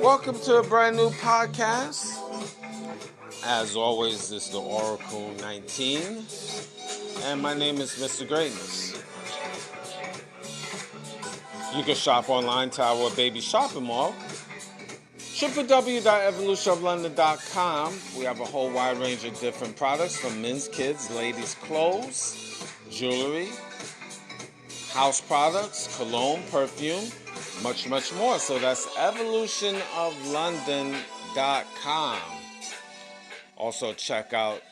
Welcome to a brand new podcast. As always, this is the Oracle 19, and my name is Mr. Greatness. You can shop online to our baby shopping mall, www.evolutionoflondon.com. We have a whole wide range of different products from men's, kids, ladies' clothes, jewelry, house products, cologne, perfume, much more. So that's evolutionoflondon.com. Also check out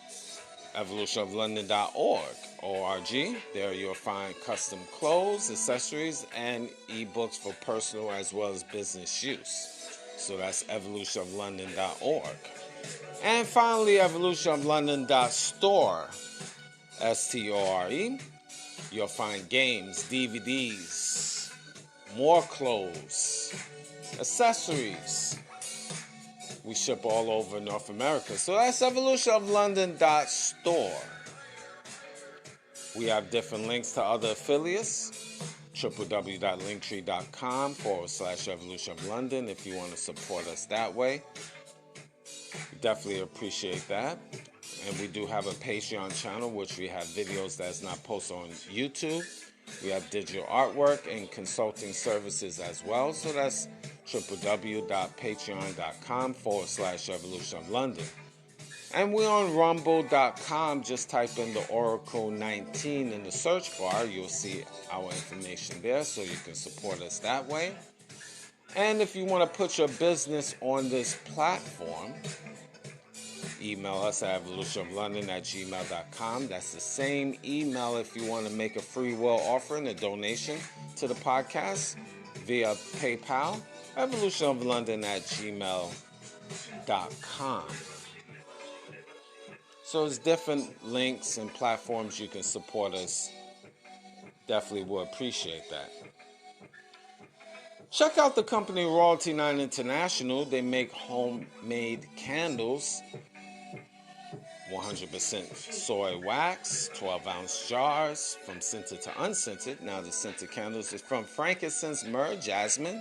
evolutionoflondon.org. There you'll find custom clothes, accessories, and ebooks for personal as well as business use. So that's evolutionoflondon.org. And finally, evolutionoflondon.store, STORE. You'll find games, DVDs, more clothes, accessories. We ship all over North America. So that's evolutionoflondon.store. We have different links to other affiliates. www.linktree.com/evolutionoflondon if you want to support us that way. We definitely appreciate that. And we do have a Patreon channel, which we have videos that's not posted on YouTube. We have digital artwork and consulting services as well. So that's www.patreon.com/evolutionoflondon. And we're on rumble.com. Just type in the Oracle 19 in the search bar. You'll see our information there, so you can support us that way. And if you want to put your business on this platform, email us at evolutionoflondon@gmail.com. That's the same email if you want to make a free will offering, a donation to the podcast via PayPal, evolutionoflondon@gmail.com. So there's different links and platforms you can support us. Definitely will appreciate that. Check out the company Royalty 9 International. They make homemade candles, 100% soy wax, 12-ounce jars, from scented to unscented. Now the scented candles is from frankincense, myrrh, jasmine,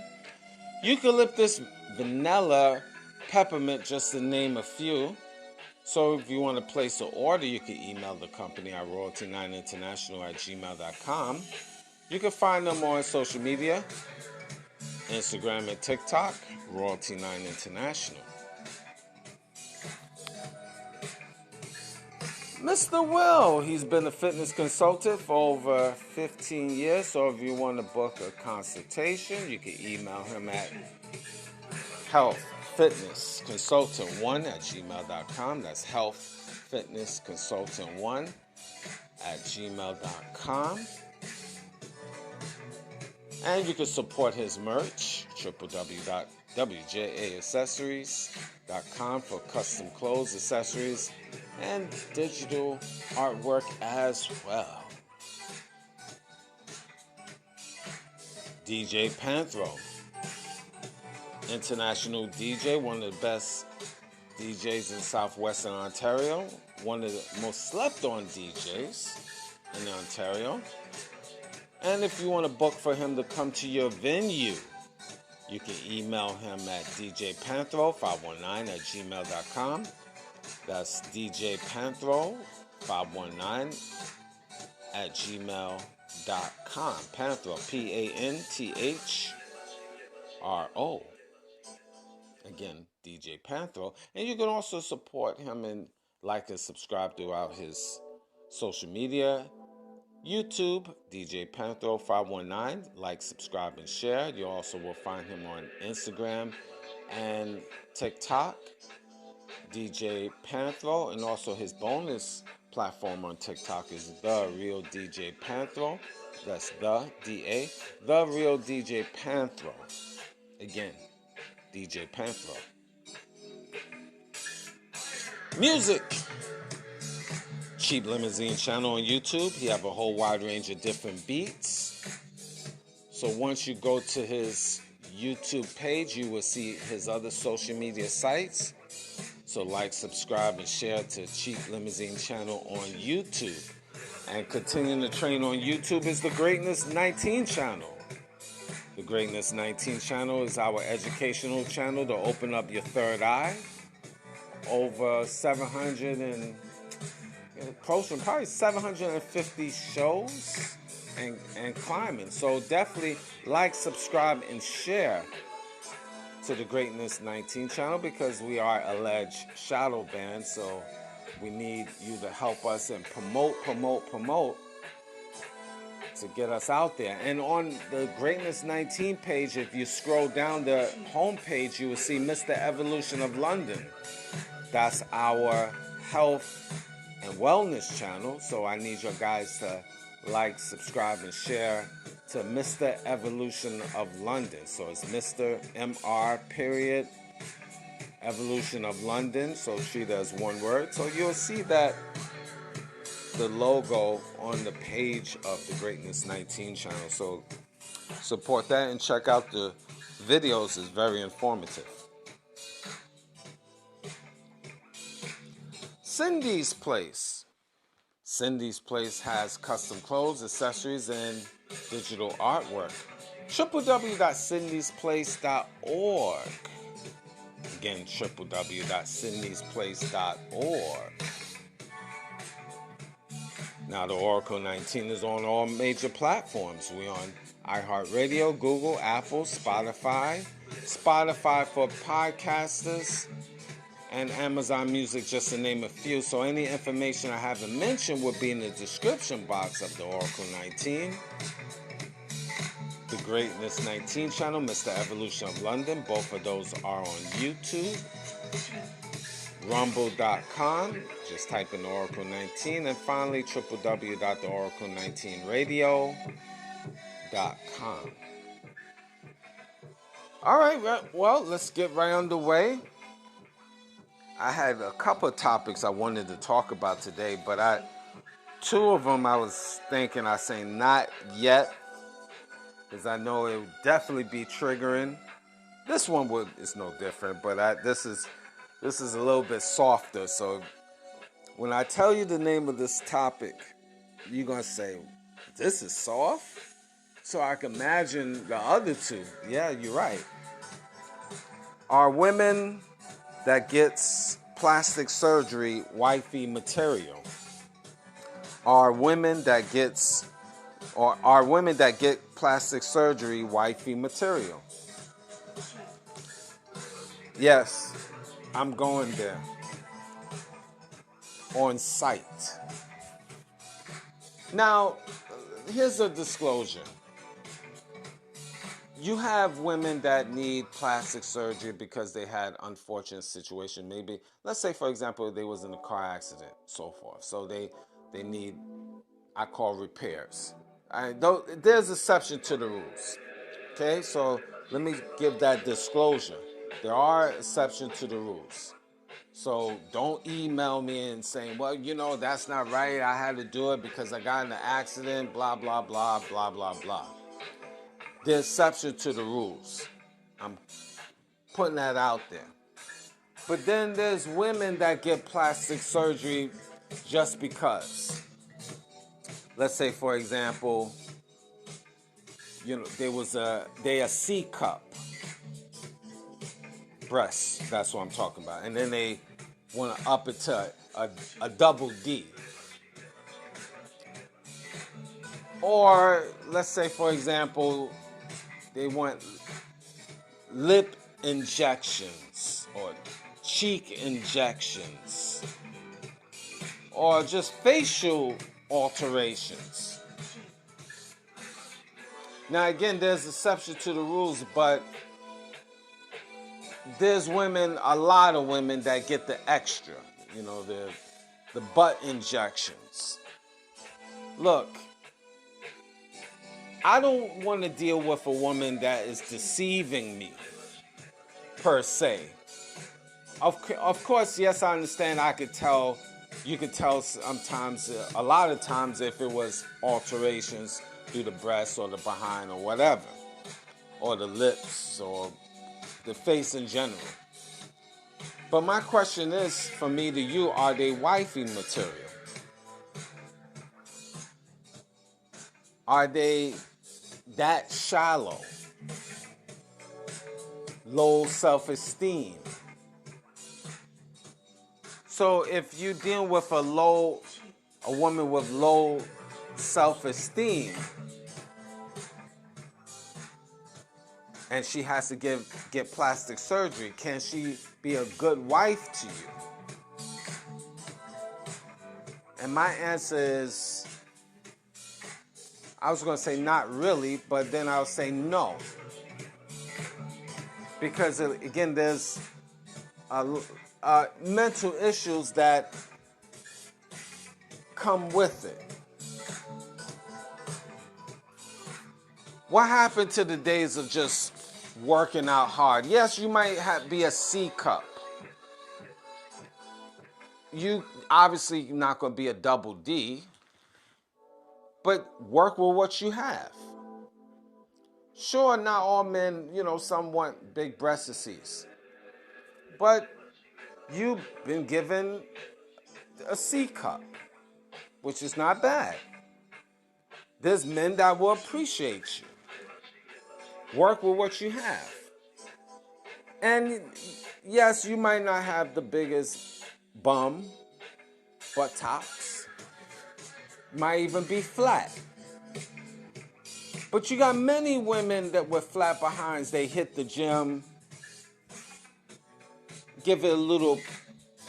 eucalyptus, vanilla, peppermint, just to name a few. So if you want to place an order, you can email the company at royalty9international@gmail.com. You can find them on social media, Instagram and TikTok, Royalty 9 International. Mr. Will, he's been a fitness consultant for over 15 years. So if you want to book a consultation, you can email him at healthfitnessconsultant1@gmail.com. That's healthfitnessconsultant1@gmail.com. And you can support his merch, www.wjaaccessories.com for custom clothes, accessories, and digital artwork as well. DJ Panthro, international DJ, one of the best DJs in southwestern Ontario, one of the most slept on DJs in Ontario. And if you want to book for him to come to your venue, you can email him at djpanthro519@gmail.com. That's djpanthro519@gmail.com. Panthro, Panthro. Again, DJ Panthro. And you can also support him and like and subscribe throughout his social media. YouTube, DJ Panthro519. Like, subscribe, and share. You also will find him on Instagram and TikTok, DJ Panthro. And also his bonus platform on TikTok is The Real DJ Panthro. That's The Real DJ Panthro. Again, DJ Panthro. Music. Cheap Limousine channel on YouTube. He have a whole wide range of different beats. So once you go to his YouTube page, you will see his other social media sites. So like, subscribe, and share to Cheap Limousine channel on YouTube. And continuing to train on YouTube is the Greatness 19 channel. The Greatness 19 channel is our educational channel to open up your third eye. Over 700 and approaching probably 750 shows and climbing. So definitely like, subscribe, and share to the Greatness 19 channel, because we are alleged shadow banned. So we need you to help us and promote to get us out there. And on the Greatness 19 page, if you scroll down the home page, you will see Mr. Evolution of London. That's our health and wellness channel. So I need your guys to like, subscribe, and share to Mr. Evolution of London. So it's Mr. MR period Evolution of London. So treat it as one word. So you'll see that the logo on the page of the Greatness 19 channel. So support that and check out the videos. It's very informative. Cindy's Place. Cindy's Place has custom clothes, accessories, and digital artwork. www.cindysplace.org. Again, www.cindysplace.org. Now, the Oracle 19 is on all major platforms. We're on iHeartRadio, Google, Apple, Spotify for podcasters, and Amazon Music, just to name a few. So any information I haven't mentioned will be in the description box of the Oracle 19. The Greatness 19 channel, Mr. Evolution of London, both of those are on YouTube. Rumble.com, just type in Oracle 19, and finally www.oracle19radio.com. All right, well, let's get right underway. I had a couple of topics I wanted to talk about today, but two of them I was thinking I say not yet, because I know it would definitely be triggering. This one is no different, but this is a little bit softer. So when I tell you the name of this topic, you're going to say, this is soft? So I can imagine the other two. Yeah, you're right. Are women that gets plastic surgery wifey material? Are women that get plastic surgery wifey material? Yes, I'm going there. On site. Now, here's a disclosure. You have women that need plastic surgery because they had unfortunate situation. Maybe, let's say, for example, they was in a car accident, so forth. So they need, I call, repairs. There's exception to the rules. Okay, so let me give that disclosure. There are exceptions to the rules. So don't email me and saying, well, that's not right. I had to do it because I got in an accident, blah, blah, blah, blah, blah, blah. There's exception to the rules. I'm putting that out there. But then there's women that get plastic surgery just because. Let's say, for example, they a C cup breast. That's what I'm talking about. And then they want to up it to a double D. Or let's say, for example, they want lip injections or cheek injections or just facial alterations. Now, again, there's exception to the rules, but there's women, a lot of women that get the extra, the butt injections. Look, I don't want to deal with a woman that is deceiving me, per se. Of course, yes, I understand. I could tell, you could tell sometimes, a lot of times, if it was alterations through the breast or the behind or whatever, or the lips or the face in general. But my question is, from me to you, are they wifey material? Are they that shallow? Low self-esteem? So if you deal with a woman with low self-esteem, and she has to get plastic surgery, can she be a good wife to you? And my answer is, I was going to say not really, but then I'll say no. Because again, there's mental issues that come with it. What happened to the days of just working out hard? Yes, you might be a C cup. You obviously not going to be a double D, but work with what you have. Sure, not all men, some want big breastises, but you've been given a C cup, which is not bad. There's men that will appreciate you. Work with what you have. And yes, you might not have the biggest bum, buttocks. Might even be flat. But you got many women that with flat behinds, they hit the gym, give it a little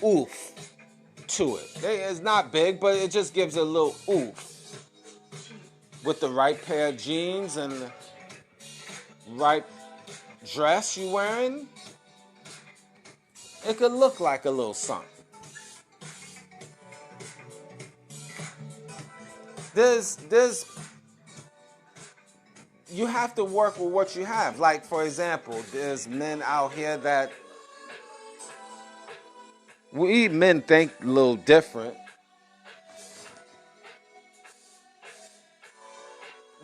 oof to it. It's not big, but it just gives it a little oof. With the right pair of jeans and the right dress you wearing, it could look like a little something. You have to work with what you have. Like, for example, there's men out here that we men think a little different.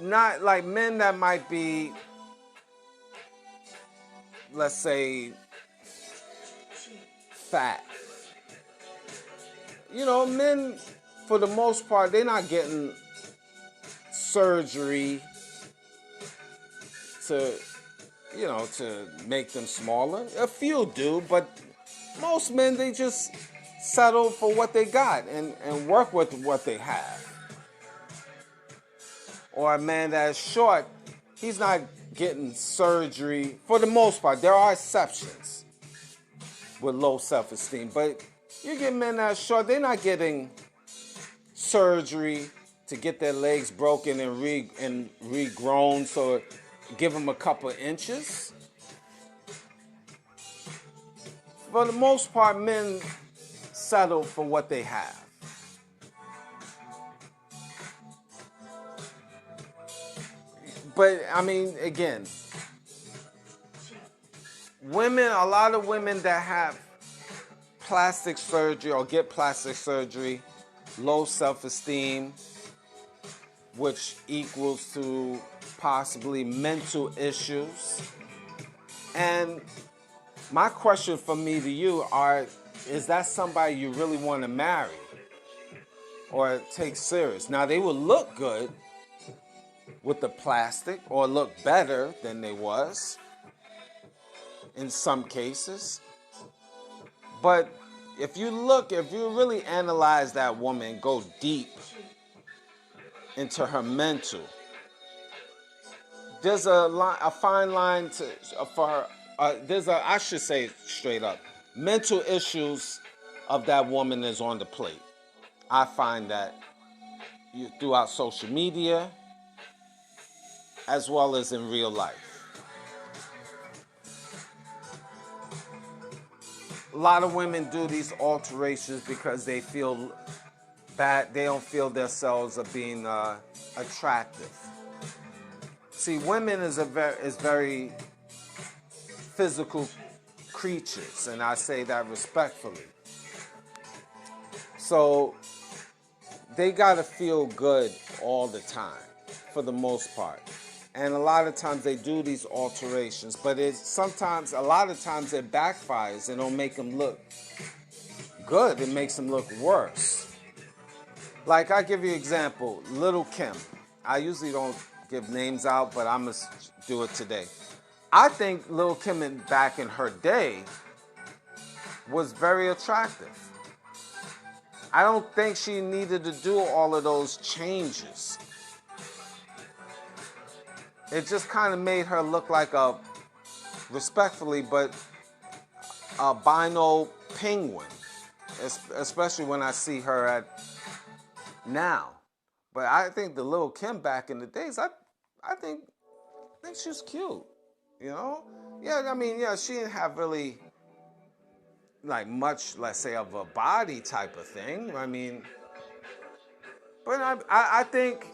Not like men that might be, let's say, fat. Men, for the most part, they're not getting surgery to make them smaller. A few do, but most men, they just settle for what they got and work with what they have. Or a man that's short, he's not getting surgery for the most part. There are exceptions with low self-esteem, but you get men that are short, they're not getting surgery to get their legs broken and regrown, so give them a couple of inches. For the most part, men settle for what they have. But I mean, again, a lot of women that have plastic surgery or get plastic surgery, low self-esteem, which equals to possibly mental issues. And my question from me to you is that somebody you really want to marry or take serious? Now, they will look good with the plastic or look better than they was in some cases. But if you really analyze that woman, go deep into her mental, there's a fine line for her. I should say straight up, mental issues of that woman is on the plate. I find that throughout social media as well as in real life. A lot of women do these alterations because they feel bad. They don't feel themselves as being attractive. See, women is very physical creatures, and I say that respectfully. So they gotta feel good all the time, for the most part. And a lot of times they do these alterations, but a lot of times it backfires and don't make them look good. It makes them look worse. Like, I give you an example, Little Kim. I usually don't give names out, but I'm gonna do it today. I think Little Kim back in her day was very attractive. I don't think she needed to do all of those changes. It just kind of made her look like respectfully, but albino penguin, especially when I see her now. But I think the Little Kim back in the days, I think she was cute, you know? Yeah, I mean, yeah, she didn't have really like much, let's say, of a body type of thing. I mean, but I think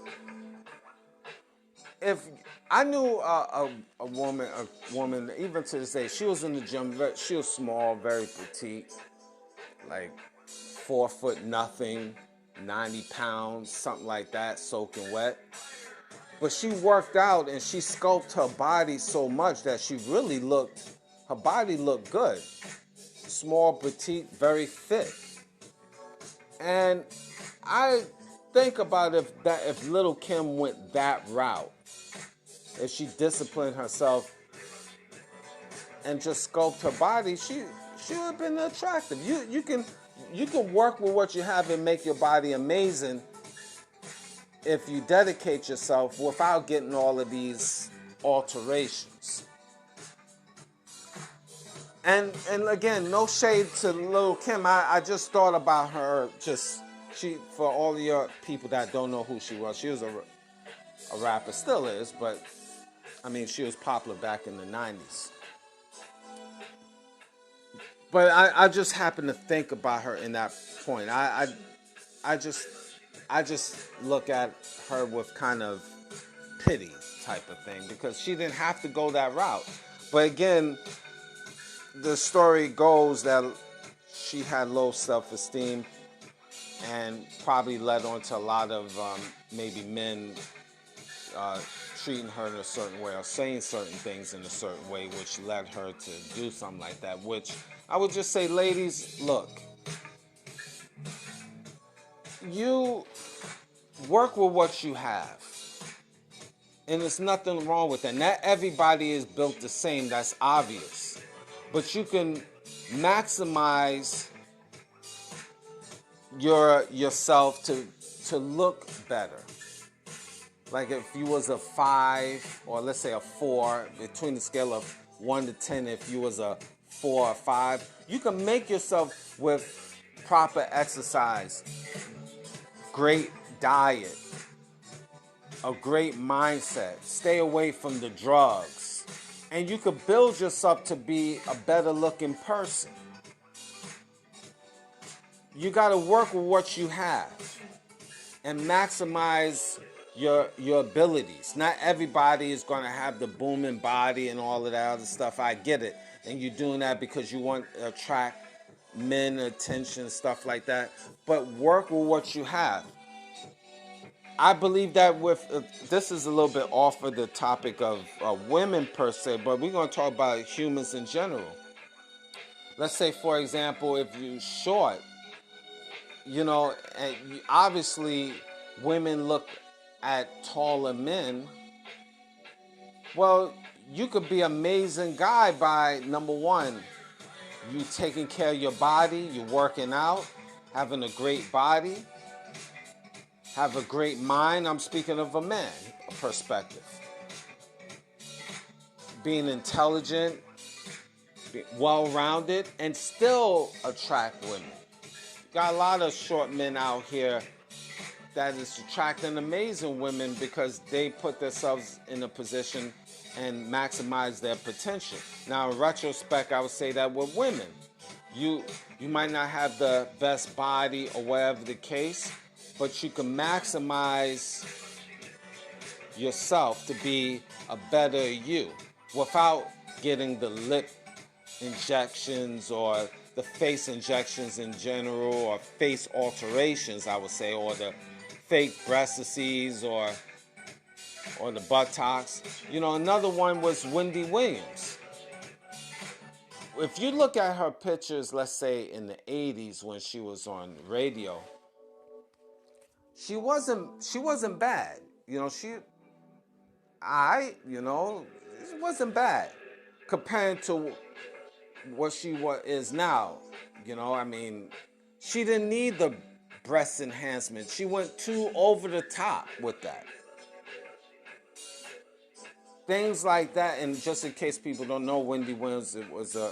if I knew a woman, even to this day, she was in the gym. She was small, very petite, like 4 foot nothing, 90 pounds, something like that, soaking wet. But she worked out and she sculpted her body so much that her body looked good. Small, petite, very fit. And I think about if Little Kim went that route, if she disciplined herself and just sculpt her body, she would have been attractive. You can work with what you have and make your body amazing if you dedicate yourself without getting all of these alterations. And again, no shade to Lil' Kim. I just thought about her. For all of your people that don't know who she was a rapper, still is, but I mean, she was popular back in the 90s. But I just happen to think about her in that point. I just look at her with kind of pity type of thing, because she didn't have to go that route. But again, the story goes that she had low self-esteem and probably led on to a lot of maybe men treating her in a certain way or saying certain things in a certain way, which led her to do something like that. Which I would just say, ladies, look, you work with what you have. And there's nothing wrong with that. Not everybody is built the same, that's obvious. But you can maximize yourself to look better. Like if you was a 5 or let's say a 4, between the scale of 1 to 10, if you was a 4 or 5, you can make yourself with proper exercise, great diet, a great mindset, stay away from the drugs, and you could build yourself to be a better looking person. You got to work with what you have and maximize your abilities. Not everybody is going to have the booming body and all of that other stuff. I get it. And you're doing that because you want to attract men, attention, stuff like that. But work with what you have. I believe that this is a little bit off of the topic of women per se, but we're going to talk about humans in general. Let's say, for example, if you're short, and obviously women look at taller men. Well, you could be an amazing guy by, number one, you taking care of your body, you're working out, having a great body, have a great mind. I'm speaking of a man perspective. Being intelligent, well-rounded, and still attract women. Got a lot of short men out here that is attracting amazing women because they put themselves in a position and maximize their potential. Now, in retrospect, I would say that with women, you might not have the best body or whatever the case, but you can maximize yourself to be a better you without getting the lip injections or the face injections in general, or face alterations, I would say, or the fake breastises or the Botox. You know, another one was Wendy Williams. If you look at her pictures, let's say in the 80s when she was on radio, she wasn't bad. You know, it wasn't bad compared to what is now. You know, I mean, she didn't need the breast enhancement. She went too over the top with that. Things like that, and just in case people don't know, Wendy Williams it was a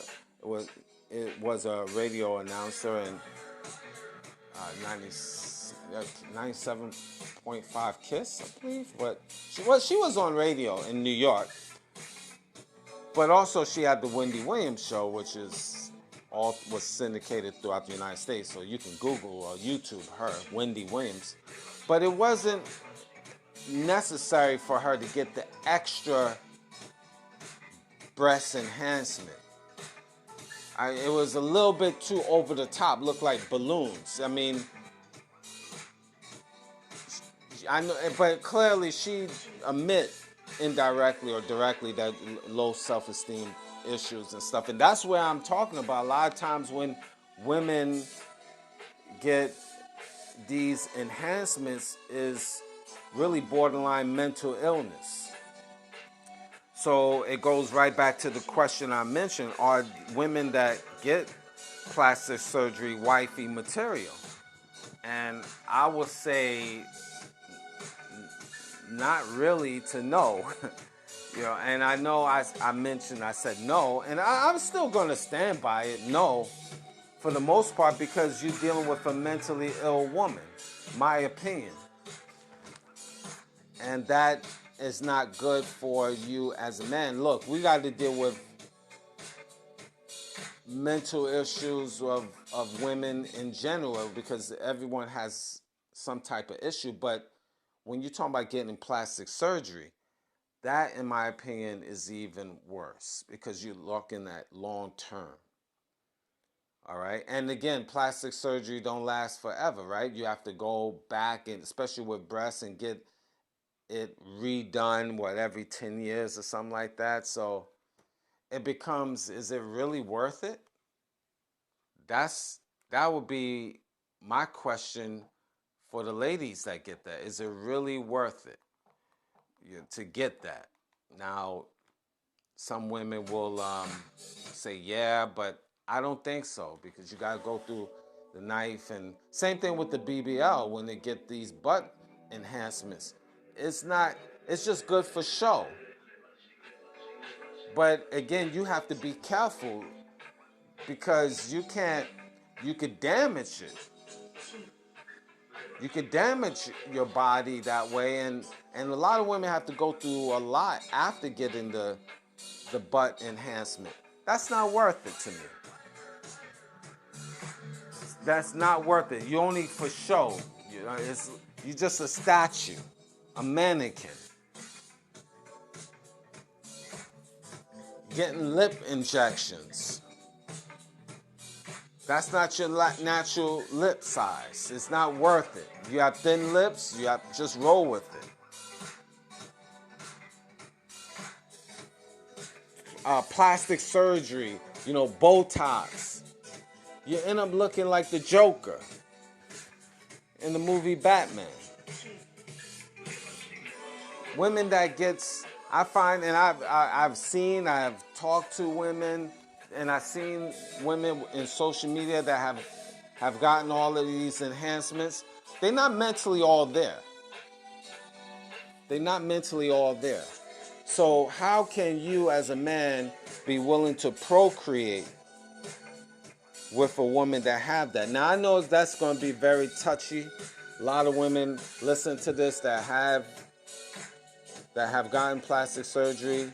radio announcer, and 97.5 Kiss, I believe. But she was on radio in New York. But also she had the Wendy Williams show, which was syndicated throughout the United States. So you can Google or YouTube her, Wendy Williams. But it wasn't necessary for her to get the extra breast enhancement. It was a little bit too over the top, looked like balloons. I mean, I know, but clearly she admit indirectly or directly that low self-esteem issues and stuff. And that's where I'm talking about. A lot of times when women get these enhancements is really borderline mental illness. So it goes right back to the question I mentioned: are women that get plastic surgery wifey material? And I would say not really, to no. You know, and I know I said no, and I'm still going to stand by it, no, for the most part, because you're dealing with a mentally ill woman, my opinion. And that is not good for you as a man. Look, we got to deal with mental issues of women in general, because everyone has some type of issue. But when you're talking about getting plastic surgery, that, in my opinion, is even worse, because you're looking at long term. All right. And again, plastic surgery don't last forever, right? You have to go back, and especially with breasts, and get it redone, every 10 years or something like that. So it becomes, is it really worth it? That would be my question for the ladies that get that. Is it really worth it, to get that? Now, some women will say, yeah, but I don't think so, because you got to go through the knife. And same thing with the BBL when they get these butt enhancements. It's just good for show. But again, you have to be careful, because you could damage it. You could damage your body that way, and a lot of women have to go through a lot after getting the butt enhancement. That's not worth it to me. That's not worth it. You only for show. You're just a statue, a mannequin. Getting lip injections. That's not your natural lip size. It's not worth it. You have thin lips, you have to just roll with it. Plastic surgery, Botox. You end up looking like the Joker in the movie Batman. Women that I find, and I've talked to women, and I've seen women in social media that have gotten all of these enhancements. They're not mentally all there. They're not mentally all there. So how can you as a man be willing to procreate with a woman that have that? Now, I know that's going to be very touchy. A lot of women listen to this that have gotten plastic surgery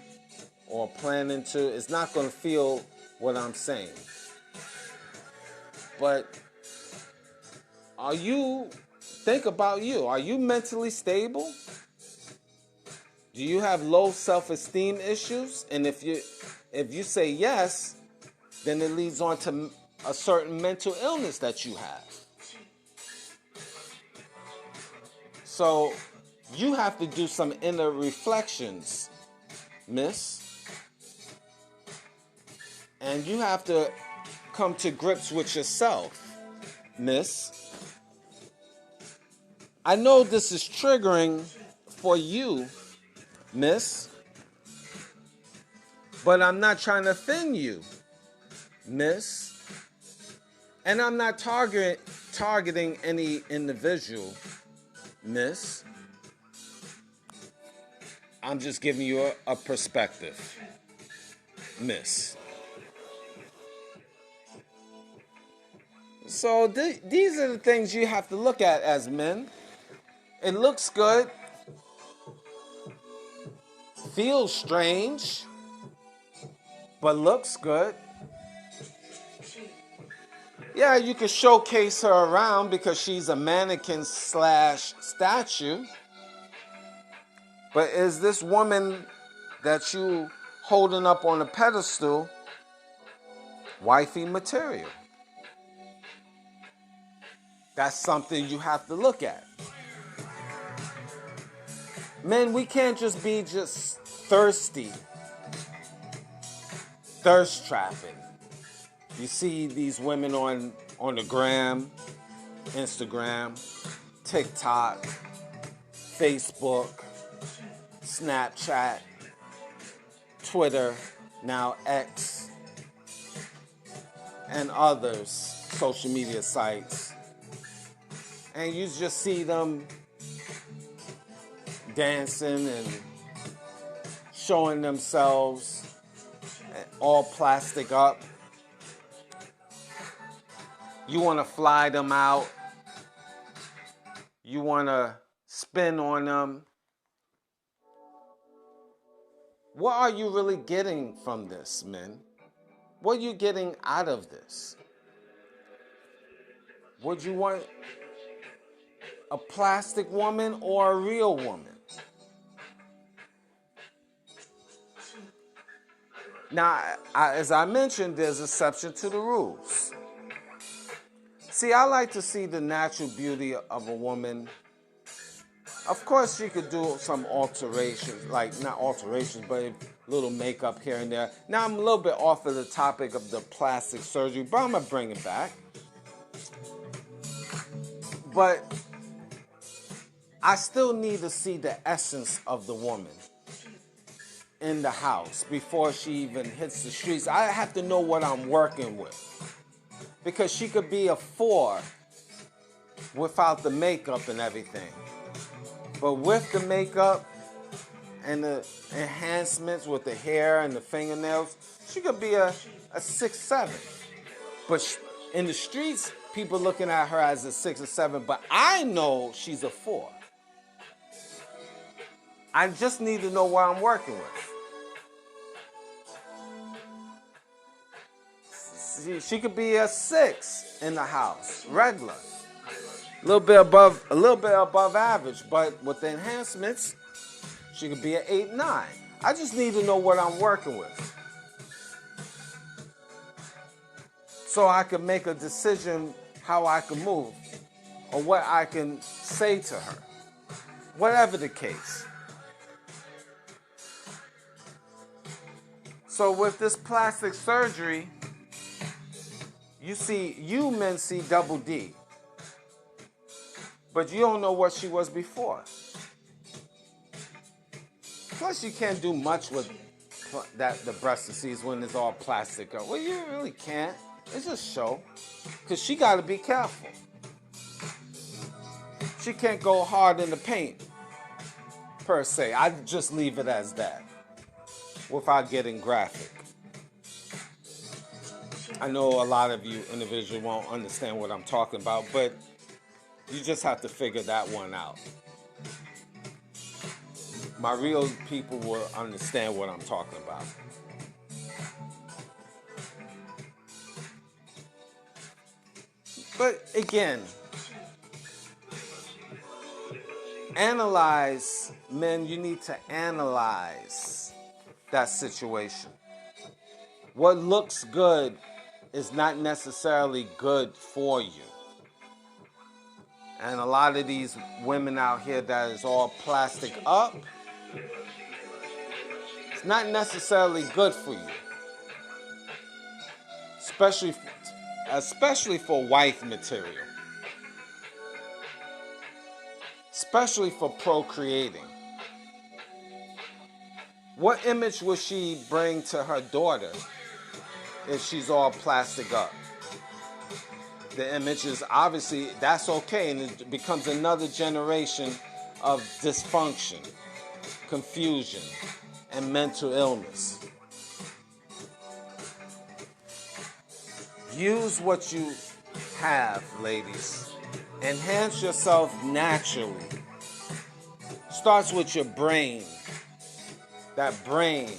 or planning to. It's not going to feel what I'm saying. But think about you. Are you mentally stable? Do you have low self-esteem issues? And if you say yes, then it leads on to a certain mental illness that you have. So you have to do some inner reflections, miss. And you have to come to grips with yourself, miss. I know this is triggering for you, miss. But I'm not trying to offend you, miss. And I'm not targeting any individual, miss. I'm just giving you a perspective, miss. So these are the things you have to look at as men. It looks good, feels strange, but looks good. Yeah, you can showcase her around because she's a mannequin / statue. But is this woman that you holding up on a pedestal wifey material? That's something you have to look at. Men, we can't just be thirsty, thirst trapping. You see these women on the gram, Instagram, TikTok, Facebook, Snapchat, Twitter, now X, and others, social media sites. And you just see them dancing and showing themselves all plastic up. You want to fly them out. You want to spin on them. What are you really getting from this, men? What are you getting out of this? Would you want a plastic woman or a real woman? Now, as I mentioned, there's exception to the rules. See, I like to see the natural beauty of a woman. Of course, she could do some alterations, like not alterations, but a little makeup here and there. Now, I'm a little bit off of the topic of the plastic surgery, but I'm going to bring it back. But I still need to see the essence of the woman in the house before she even hits the streets. I have to know what I'm working with. Because she could be a 4 without the makeup and everything. But with the makeup and the enhancements with the hair and the fingernails, she could be a 6, 7. But in the streets, people looking at her as a 6 or 7, but I know she's a 4. I just need to know what I'm working with. She could be a 6 in the house, regular. A little bit above average, but with the enhancements, she could be an 8, 9. I just need to know what I'm working with, so I can make a decision how I can move or what I can say to her, whatever the case. So with this plastic surgery, you men see double D. But you don't know what she was before. Plus, you can't do much with the breast disease when it's all plastic. Well, you really can't. It's just show. Because she got to be careful. She can't go hard in the paint, per se. I just leave it as that, without getting graphic. I know a lot of you individuals won't understand what I'm talking about, but you just have to figure that one out. My real people will understand what I'm talking about. But again, analyze, men, you need to analyze that situation. What looks good is not necessarily good for you. And a lot of these women out here that is all plastic up, it's not necessarily good for you. Especially for wife material. Especially for procreating. What image will she bring to her daughter if she's all plastic up? The image is obviously, that's okay, and it becomes another generation of dysfunction, confusion, and mental illness. Use what you have, ladies. Enhance yourself naturally. Starts with your brain. That brain.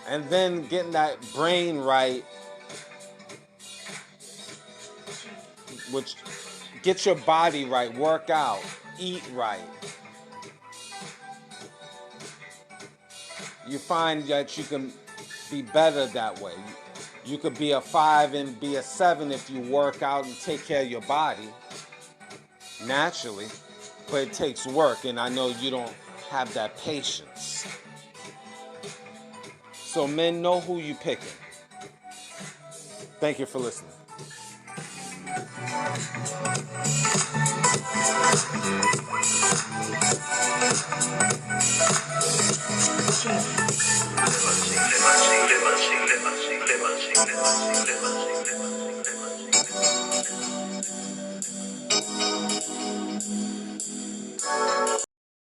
And then getting that brain right, which get your body right, work out, eat right. You find that you can be better that way. You could be a 5 and be a 7 if you work out and take care of your body naturally, but it takes work, and I know you don't have that patience. So men, know who you picking. Thank you for listening.